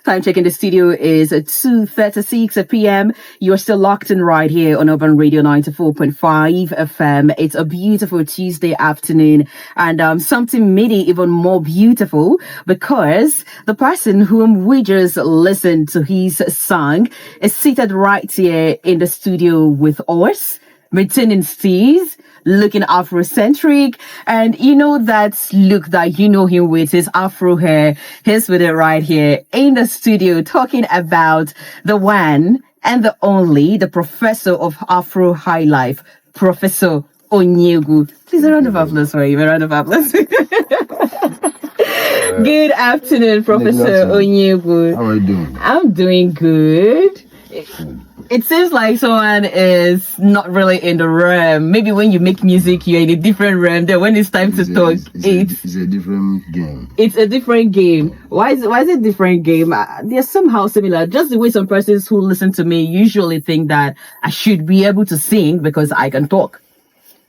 Time check in the studio is at 2:36 p.m. You're still locked in right here on Urban Radio 94.5 FM. It's a beautiful Tuesday afternoon, and something made it even more beautiful because the person whom we just listened to his song is seated right here in the studio with us, maintaining steez, looking Afrocentric, and you know that look that you know him with his Afro hair. He's with it right here in the studio talking about the one and the only, the professor of Afro High Life, Professor Onye Egwu. Please, a round of applause for him. A round of applause. Good afternoon, Professor Onye Egwu. How are you doing? I'm doing good. It seems like someone is not really in the realm. Maybe when you make music, you're in a different realm. Then when it's time to talk, it's a different game. It's a different game. Why is it different game? They're somehow similar. Just the way some persons who listen to me usually think that I should be able to sing because I can talk.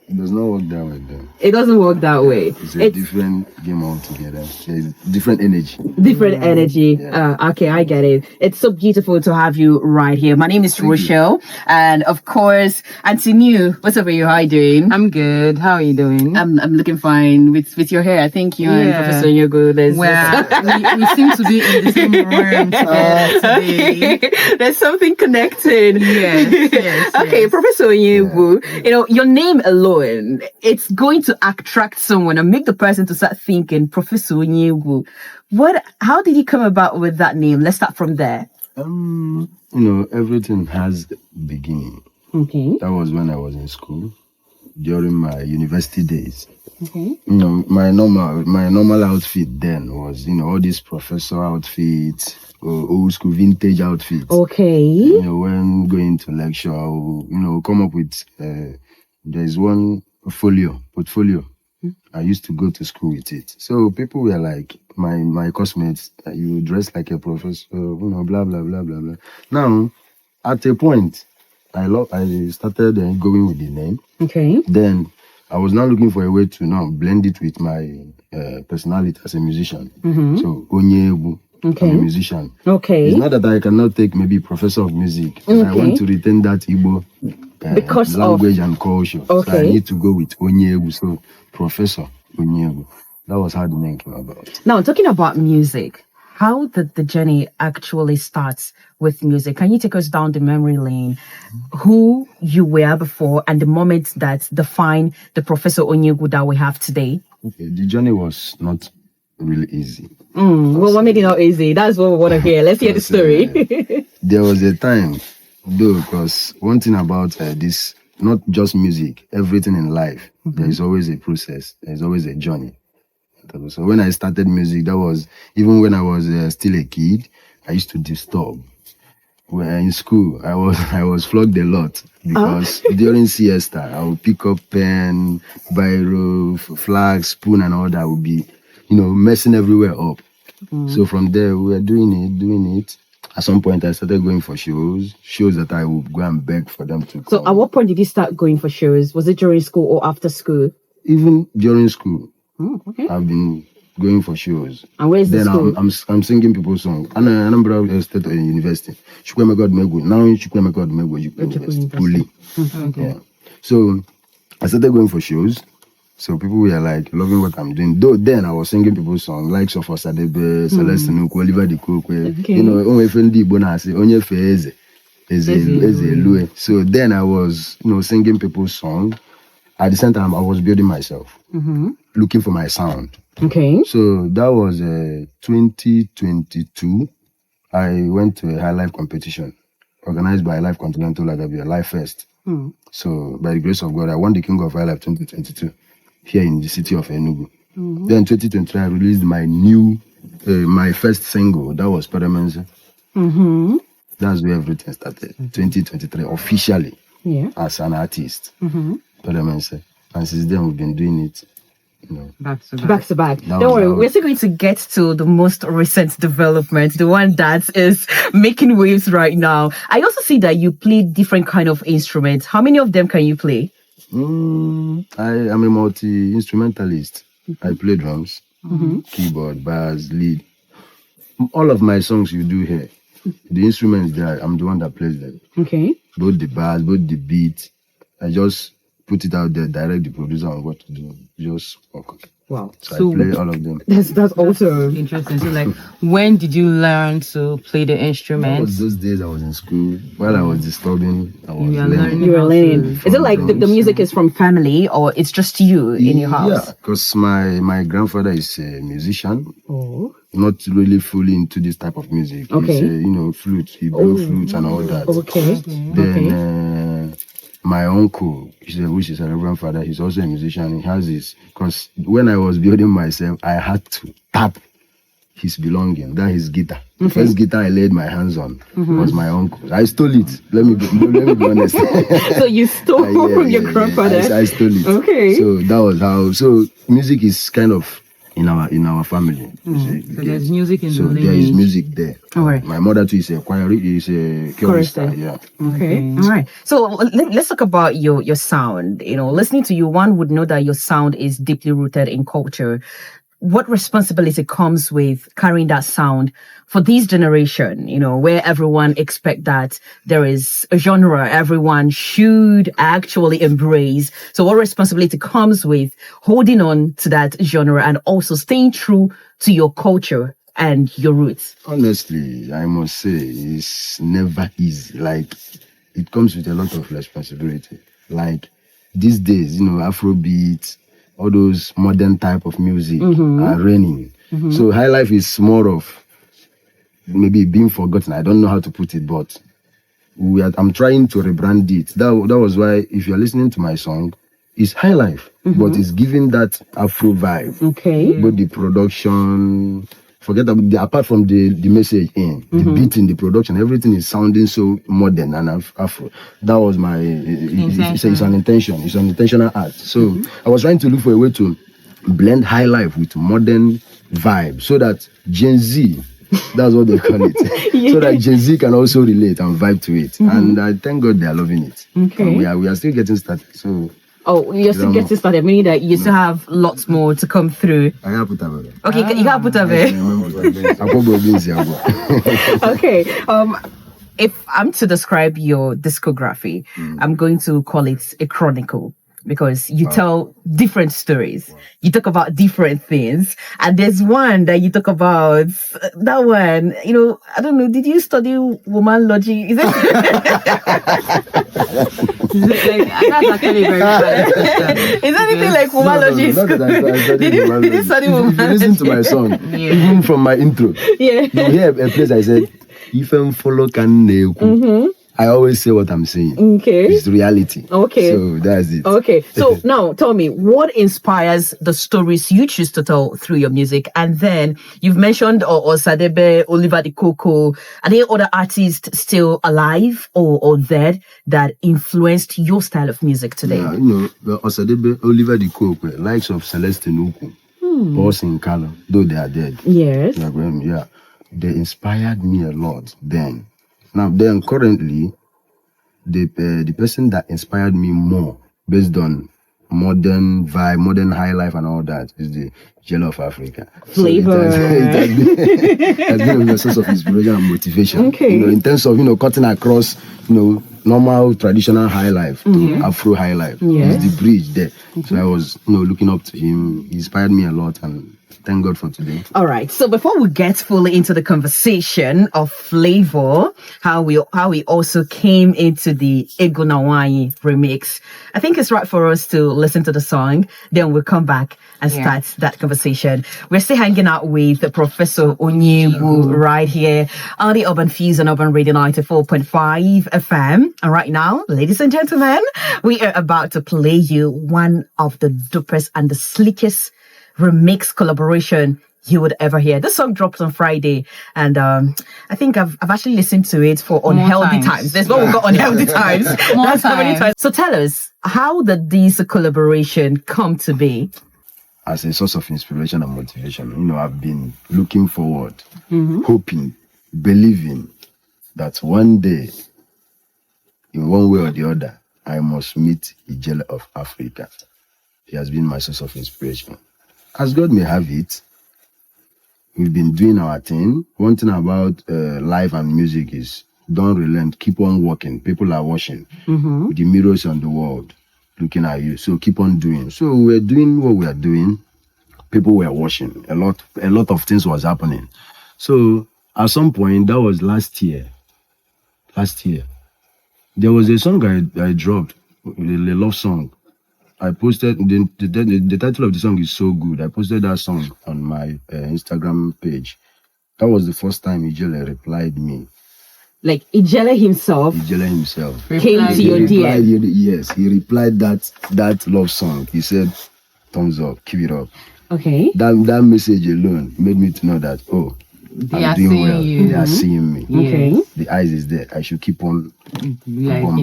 It does not work that way, though. It doesn't work that way. It's a different game altogether. It's different energy. Different energy. Yeah. Okay, I get it. It's so beautiful to have you right here. My name is Rochelle. And of course, Auntie Mew, what's up with you? How are you doing? I'm good. How are you doing? I'm looking fine with your hair. I think you and Professor Onye Egwu, we seem to be in the same room today. There's something connected. Yes. Okay, Professor Onye Egwu, you know, your name alone, it's going to attract someone and make the person to start thinking, Professor Onye Egwu. How did you come about with that name? Let's start from there. You know, everything has beginning. Okay. That was when I was in school, during my university days. Okay. You know, my normal outfit then was, you know, all these professor outfits, old school vintage outfits. Okay. You know, when going to lecture, I will, you know, come up with there's one portfolio. I used to go to school with it. So people were like, my classmates, you dress like a professor, you know, blah, blah, blah, blah, blah. Now, at a point, I started going with the name. Okay. Then I was now looking for a way to now blend it with my personality as a musician. Mm-hmm. So, Onye Egwu. Okay. I'm a musician. Okay. It's not that I cannot take maybe professor of music. Okay. I want to retain that Igbo because language and culture. Okay. So I need to go with Onye Egwu. So Professor Onye Egwu. That was how the name came about. Now, talking about music, how did the journey actually start with music? Can you take us down the memory lane? Who you were before and the moment that define the Professor Onye Egwu that we have today? Okay, the journey was not really easy. Well, what made it not easy? That's what we want to hear. Let's hear the story. There was a time, though, because one thing about this, not just music, everything in life, there is always a process. There's always a journey. So when I started music, that was, even when I was still a kid, I used to disturb. When in school, I was flogged a lot because during siesta, I would pick up pen, biro, flag, spoon, and all that would be, you know, messing everywhere up. So from there, we were doing it. At some point, I started going for shows that I would go and beg for them to come. So at what point did you start going for shows? Was it during school or after school? Even during school. Okay. I've been going for shows. And where's the school? Then I'm singing people's songs. And Anambra State University. Chukweme God Megwu. Now Chukweme God Megwu University. Yeah. So I started going for shows. So people were like loving what I'm doing. Though then I was singing people's songs like Sofo Sadebe, Celeste Nuku, Oliver Dikokwe. You know, Onye Fendi Bonasi, Onye Feze, Eze. So then I was, you know, singing people's songs. At the same time, I was building myself, looking for my sound. Okay. So that was 2022. I went to a high life competition organized by Life Continental Agabia, Life Fest. So by the grace of God, I won the King of High Life 2022 here in the city of Enugu. Then 2023, I released my my first single. That was Paramense. That's where everything started. 2023 officially as an artist. Paramense. And since then, we've been doing it, you know, back to back. Don't worry, we're still going to get to the most recent development, the one that is making waves right now. I also see that you play different kind of instruments. How many of them can you play? I am a multi-instrumentalist. I play drums, keyboard, bass, lead. all of my songs you do here, the instruments there, I'm the one that plays them. Okay. Both the bass, both the beat. I just put it out there, direct the producer on what to do. Just work. Wow. So I play all of them. That's also Interesting. So, like, when did you learn to play the That was instruments? those days I was in school. While I was disturbing, I was You are learning. learning. you were how learning. to- Is it like the music is from family or it's just you in your house? Yeah, because my grandfather is a musician. Oh. Not really fully into this type of music. Okay. He's flute. He blow flutes and all that. Okay. Then my uncle, which is a reverend father, he's also a musician. He has this, because when I was building myself, I had to tap his belonging, that his guitar. The first guitar I laid my hands on was my uncle's. I stole it. Let me be honest. So you stole from your grandfather? I stole it. Okay. So that was how. So music is kind of in our family. You see. So there's music in So the there is lineage. music there. All right. My mother too is a choir, is a chorister. Chorister. Yeah. Okay. All right. So let's talk about your sound. Listening to you, one would know that your sound is deeply rooted in culture. What responsibility comes with carrying that sound for this generation, where everyone expect that there is a genre everyone should actually embrace. So what responsibility comes with holding on to that genre and also staying true to your culture and your roots? Honestly, I must say it's never easy. Like, it comes with a lot of responsibility. Like, these days, Afrobeat, all those modern type of music are reigning. So high life is more of maybe being forgotten. I don't know how to put it, but I'm trying to rebrand it. That was why, if you're listening to my song, it's high life, but it's giving that Afro vibe. Okay. But the production, forget about apart from the message in the beat in the production, everything is sounding so modern and Afro. That was my it's an intention. It's an intentional act. So I was trying to look for a way to blend high life with modern vibe, so that Gen Z, that's what they call it, so that Gen Z can also relate and vibe to it. And I thank God they are loving it. Okay. And we are still getting started. So. Oh, you're still getting started, meaning that you still have lots more to come through. I gotta put that Okay, you gotta put that there. Okay. If I'm to describe your discography, I'm going to call it a chronicle, because you tell different stories. You talk about different things. And there's one that you talk about, that one, I don't know, did you study womanlogy? Is it? That's actually very fun. Is anything like womanlogy in school? Did you study If you womanlogy? listen to my song, even from my intro, Yeah. you hear a place I said, if I'm follow can I always say what I'm saying. Okay. It's reality. Okay. So that's it. Okay. So now tell me, what inspires the stories you choose to tell through your music? And then you've mentioned Osadebe, Oliver the Coco. Are there other artists still alive or dead that influenced your style of music today? Yeah, Osadebe, Oliver the Coco, likes of Celestine Uku, Paul Sinkalo, though they are dead. Yes. Yeah. They inspired me a lot then. Now, then currently, the person that inspired me more, based on modern vibe, modern high life and all that, is the Jello of Africa. Flavor. So it has been a source of inspiration and motivation. Okay. In terms of, cutting across, normal traditional high life to Afro high life. Yes. It's the bridge there. So I was, looking up to him. He inspired me a lot, and thank God for today. All right. So before we get fully into the conversation of Flavour, how we also came into the Na Nwanyi remix, I think it's right for us to listen to the song. Then we'll come back and start that conversation. We're still hanging out with Professor Onye Egwu right here on the Urban Fuse on Urban Radio 94.5 FM. And right now, ladies and gentlemen, we are about to play you one of the dopest and the slickest remix collaboration you would ever hear. This song drops on Friday, and I think I've actually listened to it for unhealthy times. There's what we got unhealthy times. That's how many times. So tell us, how did this collaboration come to be? As a source of inspiration and motivation, I've been looking forward, hoping, believing that one day, in one way or the other, I must meet Ijele of Africa. He has been my source of inspiration. As God may have it, we've been doing our thing. One thing about life and music is don't relent. Keep on working. People are watching. The mirrors on the world looking at you. So keep on doing. So we're doing what we are doing. People were watching. A lot of things was happening. So at some point, that was last year. There was a song I dropped, a love song. I posted, the title of the song is so good. I posted that song on my Instagram page. That was the first time Ijele replied me. Like Ijele himself Came to your DM. Yes, he replied that love song. He said, thumbs up, keep it up. Okay. That message alone made me to know that, They I'm are doing seeing well. you. They are seeing me. Okay. The eyes is there. I should keep on Keep on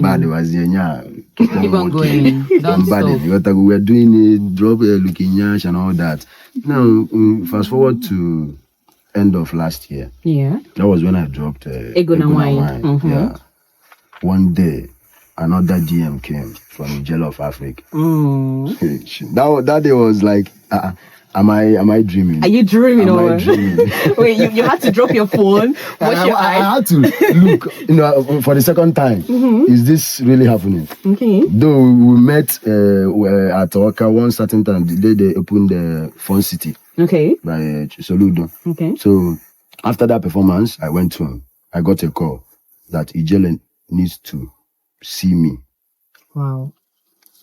going. Don't stop. We're doing it, drop looking yash and all that. Now, fast forward to end of last year. Yeah. That was when I dropped Na Nwanyi. Yeah. One day, another DM came from Ijele of Africa. That day was like, am I dreaming? Are you dreaming? Am I dreaming? Wait, you had to drop your phone. Watch your eyes. I had to look, for the second time. Is this really happening? Okay. Though we met at Oka one certain time, the day they opened the Fun City Okay. by Soludo. Okay. So after that performance, I went home. I got a call that Ijele needs to see me. Wow.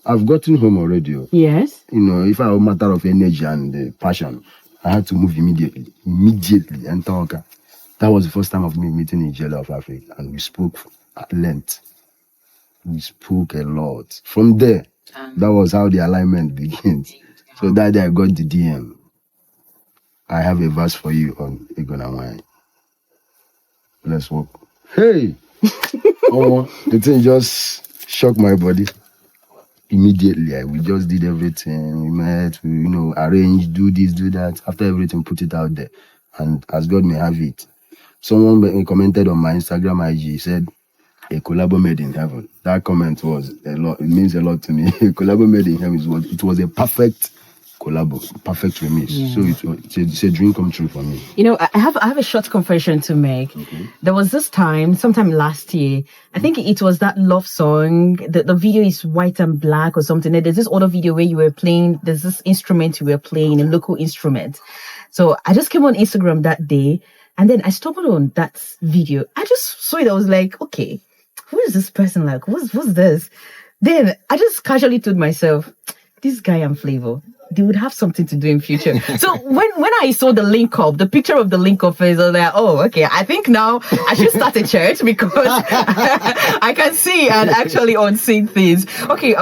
I've gotten home already. Yes. If I have a matter of energy and passion, I had to move immediately and talk. That was the first time of me meeting Ijele of Africa, and we spoke at length. We spoke a lot. From there, that was how the alignment begins. So that day I got the DM. I have a verse for you on Na Nwanyi. Let's walk. Hey! The thing just shocked my body. Immediately, we just did everything. We met, we arranged, do this, do that. After everything, put it out there. And as God may have it, someone commented on my Instagram IG, said, a collabo made in heaven. That comment was a lot. It means a lot to me. A collabo made in heaven it was a perfect collabo, perfect remix. Yeah. So it's a dream come true for me. I have a short confession to make. Okay. There was this time, sometime last year, I think it was that love song. The video is white and black or something. There's this other video where you were playing, there's this instrument you were playing, a local instrument. So I just came on Instagram that day and then I stumbled on that video. I just saw it. I was like, okay, who is this person? Like, what's this? Then I just casually told myself, this guy and Flavour, they would have something to do in future. So when I saw the link up, the picture of the link up is, I was like, oh, okay, I think now I should start a church because I can see and actually unseen things. Okay,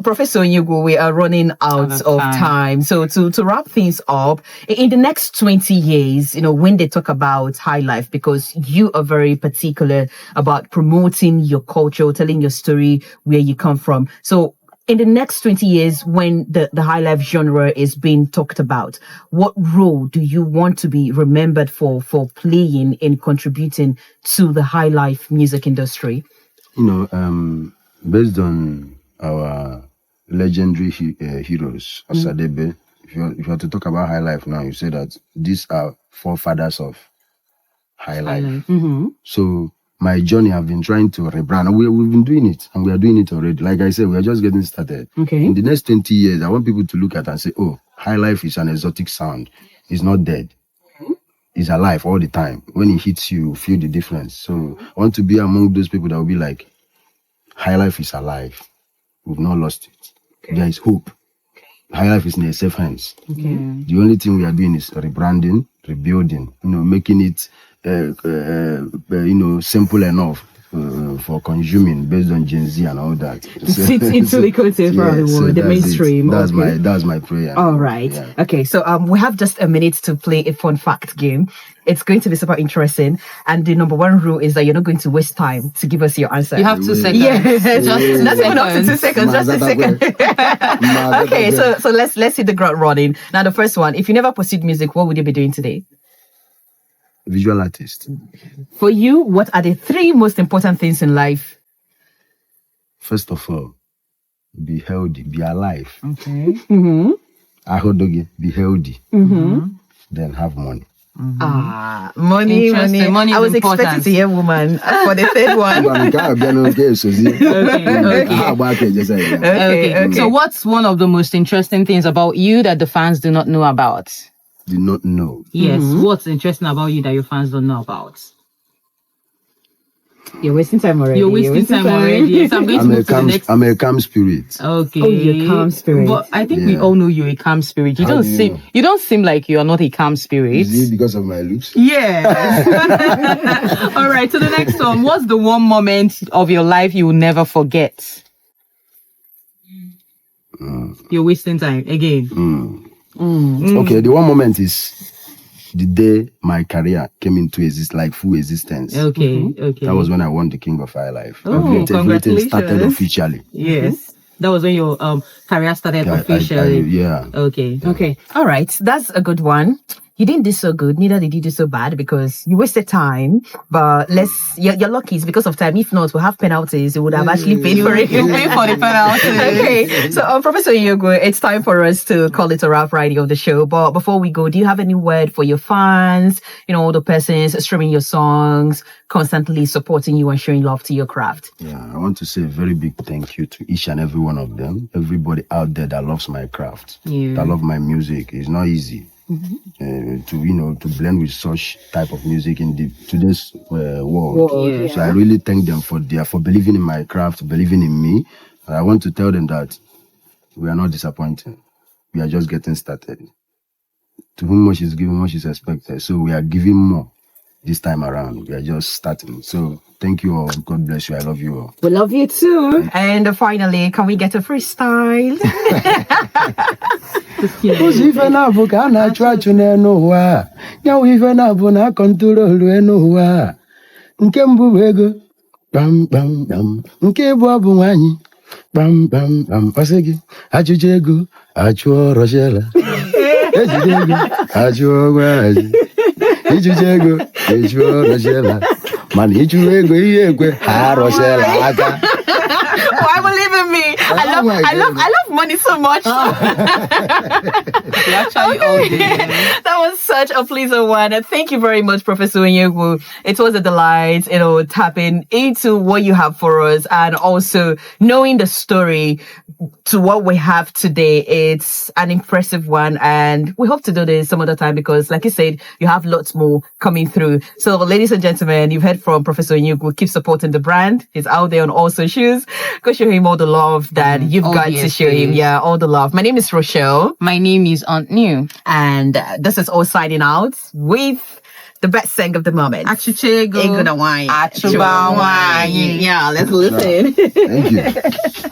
Professor Onye Egwu, we are running out of time. So to wrap things up, in the next 20 years, when they talk about high life, because you are very particular about promoting your culture, telling your story, where you come from. So in the next 20 years, when the high life genre is being talked about, what role do you want to be remembered for playing in contributing to the high life music industry? Based on our legendary heroes, Osadebe, if you are to talk about high life now, you say that these are forefathers of high life. Mm-hmm. So my journey, I've been trying to rebrand. We've been doing it, and we are doing it already. Like I said, we are just getting started. Okay. In the next 20 years, I want people to look at and say, oh, high life is an exotic sound. It's not dead. It's alive all the time. When it hits you, you feel the difference. So I want to be among those people that will be like, high life is alive. We've not lost it. Okay. There is hope. Okay. High life is in a safe hands. Okay. The only thing we are doing is rebranding, rebuilding, making it simple enough for consuming based on Gen Z and all that. It's ubiquitous for everyone, the mainstream. That's my prayer. All right. Yeah. Okay, so we have just a minute to play a fun fact game. It's going to be super interesting. And the number one rule is that you're not going to waste time to give us your answer. You have 2 seconds. Yes, not even up to 2 seconds, just a second. Okay, so let's hit the ground running. Now, the first one, if you never pursued music, what would you be doing today? Visual artist. For you, what are the 3 most important things in life? First of all, be healthy, be alive. Okay. Mm-hmm. Ahodoge, be healthy. Mm-hmm. Then have money. Money. Interesting. Money I was is important. expecting to hear woman for the third one. Okay. So what's one of the most interesting things about you that the fans do not know about? Do not know. Yes. What's interesting about you that your fans don't know about? You're wasting time already. You're wasting time already. Yes, I'm going to move to the next. I'm a calm spirit. Okay. Oh, you're a calm spirit. But I think we all know you're a calm spirit. You How don't do you seem know? you don't seem like you are not a calm spirit. Is it because of my looks? Yes. All right, to the next one. What's the one moment of your life you will never forget? You're wasting time again. Okay, the one moment is the day my career came into full existence. Okay. That was when I won the King of High Life. Oh, Everything congratulations. started officially. Yes. That was when your career started Yeah, officially. yeah. Okay. All right. That's a good one. You didn't do so good, neither did you do so bad because you wasted time. But you're lucky it's because of time. If not, we'll have penalties. You would have actually paid for it. You pay for the penalty. Okay. So, Professor Onye Egwu, it's time for us to call it a wrap riding of the show. But before we go, do you have any word for your fans? All the persons streaming your songs, constantly supporting you and showing love to your craft. Yeah, I want to say a very big thank you to each and every one of them. Everybody out there that loves my craft, that love my music. It's not easy. To blend with such type of music in today's world. So I really thank them for believing in my craft, believing in me. And I want to tell them that we are not disappointed. We are just getting started. To whom much is given, much is expected. So we are giving more this time around. We are just starting. So thank you all. God bless you. I love you all. We love you too. And finally, can we get a freestyle? Ụzọ ife na-abụ ka a na-achụ achụ n'elu ụwa nyanwụ ife na-abụ na kọntrolu enu ụwa nke mbụ bụ ego kpamkpamkpam nke ịbụọ bụ nwanyị kpamkpamkpam ọsị gị achụcha ego achụọ Rochelle ejide ego achụọ nwanyị ichucha ego echụọ Rochelle mana ịchụwa ego ihe ekwe ha Rochelle aka. Why believe in me? I love money so much. That was such a pleasant one. And thank you very much, Professor Onye Egwu. It was a delight, tapping into what you have for us and also knowing the story to what we have today. It's an impressive one. And we hope to do this some other time because, like you said, you have lots more coming through. So, ladies and gentlemen, you've heard from Professor Onye Egwu. Keep supporting the brand. He's out there on all socials. Go show him all the love that you've got to show him. Yeah, all the love. My name is Rochelle. My name is Aunt New. And this is all signing out with the best song of the moment. Achuchego. Na Nwanyi. Achuba Nwanyi. Yeah, let's listen. Thank you.